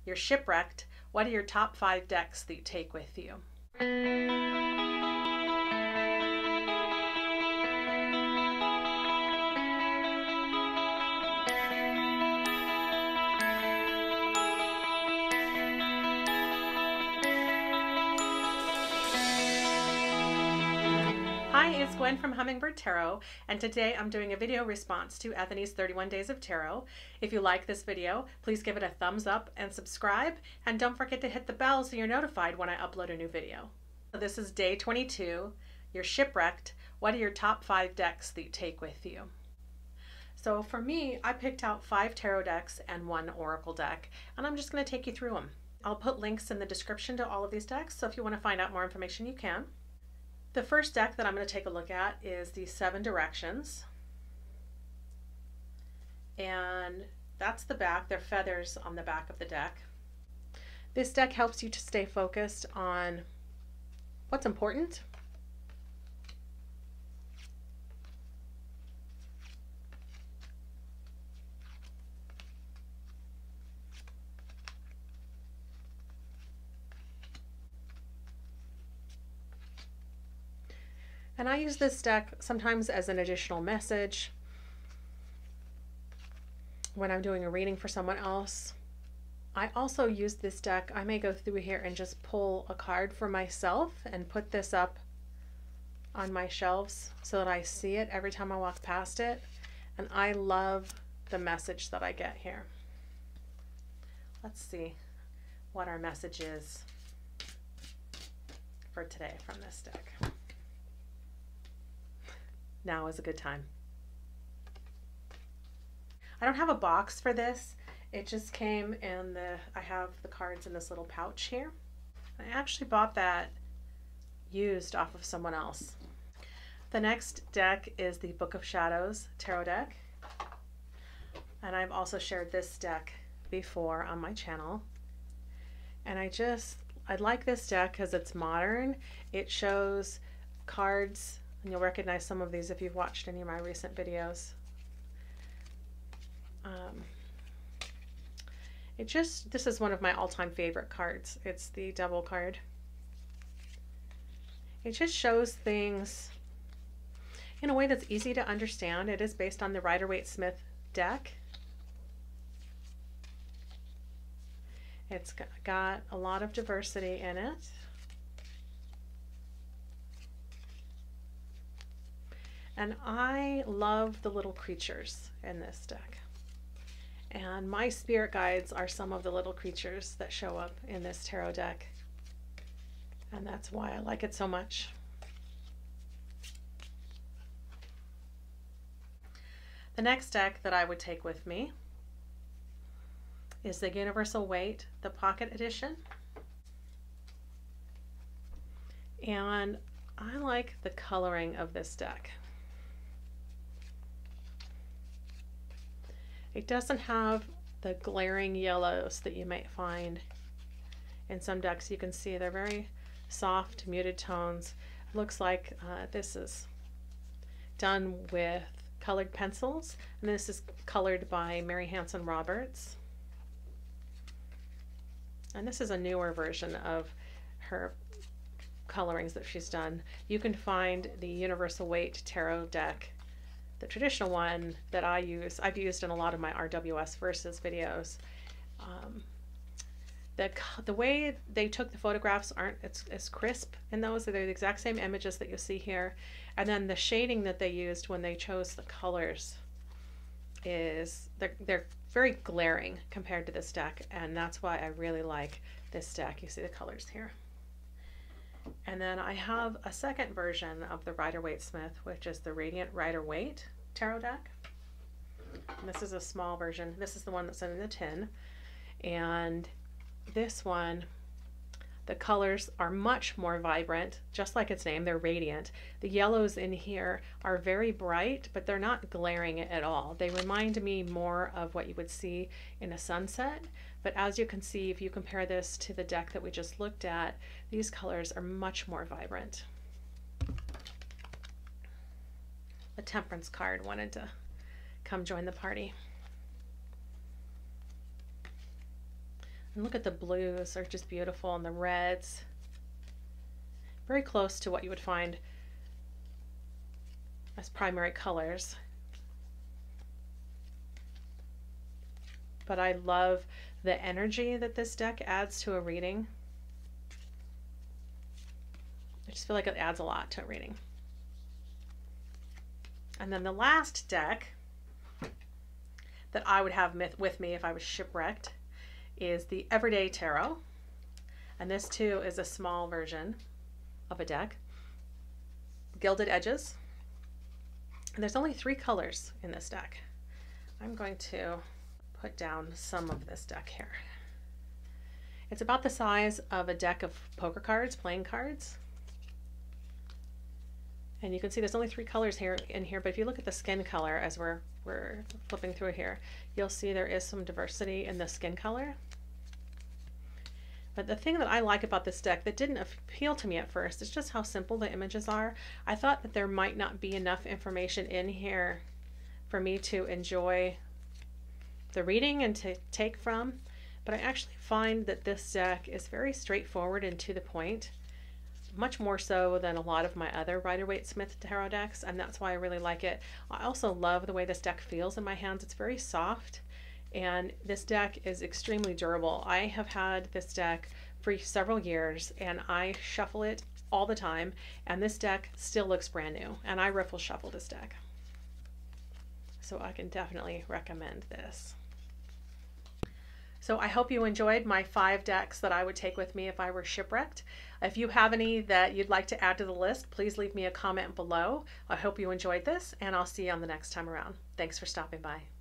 You're shipwrecked. What are your top 5 decks that you take with you? Hi, it's Gwen from Hummingbird Tarot, and today I'm doing a video response to Anthony's 31 Days of Tarot. If you like this video, please give it a thumbs up and subscribe, and don't forget to hit the bell so you're notified when I upload a new video. This is day 22. You're shipwrecked. What are your top 5 decks that you take with you? So for me, I picked out 5 tarot decks and 1 oracle deck, and I'm just going to take you through them. I'll put links in the description to all of these decks, so if you want to find out more information, you can. The first deck that I'm going to take a look at is the 7 Directions. And that's the back. There are feathers on the back of the deck. This deck helps you to stay focused on what's important. And I use this deck sometimes as an additional message when I'm doing a reading for someone else. I also use this deck. I may go through here and just pull a card for myself and put this up on my shelves so that I see it every time I walk past it. And I love the message that I get here. Let's see what our message is for today from this deck. Now is a good time. I don't have a box for this. It just came in I have the cards in this little pouch here. I actually bought that used off of someone else. The next deck is the Book of Shadows tarot deck. And I've also shared this deck before on my channel. And I like this deck because it's modern. It shows cards, and you'll recognize some of these if you've watched any of my recent videos. This is one of my all-time favorite cards. It's the Devil card. It just shows things in a way that's easy to understand. It is based on the Rider-Waite-Smith deck. It's got a lot of diversity in it. And I love the little creatures in this deck. And my spirit guides are some of the little creatures that show up in this tarot deck. And that's why I like it so much. The next deck that I would take with me is the Universal Weight, the Pocket Edition. And I like the coloring of this deck. It doesn't have the glaring yellows that you might find in some decks. You can see they're very soft, muted tones. It looks like this is done with colored pencils, and this is colored by Mary Hanson Roberts. And this is a newer version of her colorings that she's done. You can find the Universal Weight tarot deck, the traditional one that I've used in a lot of my RWS Versus videos. The way they took the photographs aren't as crisp in those. They're the exact same images that you see here. And then the shading that they used when they chose the colors they're very glaring compared to this deck. And that's why I really like this deck. You see the colors here. And then I have a second version of the Rider-Waite-Smith, which is the Radiant Rider-Waite tarot deck. And this is a small version. This is the one that's in the tin. And this one, the colors are much more vibrant, just like its name, they're radiant. The yellows in here are very bright, but they're not glaring at all. They remind me more of what you would see in a sunset. But as you can see, if you compare this to the deck that we just looked at, these colors are much more vibrant. The Temperance card wanted to come join the party. And look at the blues, they're just beautiful, and the reds. Very close to what you would find as primary colors. But I love the energy that this deck adds to a reading. I just feel like it adds a lot to a reading. And then the last deck that I would have with me if I was shipwrecked is the Everyday Tarot. And this too is a small version of a deck. Gilded edges. And there's only 3 colors in this deck. I'm going to put down some of this deck here. It's about the size of a deck of poker cards, playing cards. And you can see there's only 3 colors here in here, but if you look at the skin color as we're flipping through here, you'll see there is some diversity in the skin color. But the thing that I like about this deck that didn't appeal to me at first is just how simple the images are. I thought that there might not be enough information in here for me to enjoy the reading and to take from, but I actually find that this deck is very straightforward and to the point, much more so than a lot of my other Rider-Waite-Smith tarot decks, and that's why I really like it. I also love the way this deck feels in my hands. It's very soft, and this deck is extremely durable. I have had this deck for several years, and I shuffle it all the time, and this deck still looks brand new, and I riffle shuffle this deck. So I can definitely recommend this. So I hope you enjoyed my 5 decks that I would take with me if I were shipwrecked. If you have any that you'd like to add to the list, please leave me a comment below. I hope you enjoyed this, and I'll see you on the next time around. Thanks for stopping by.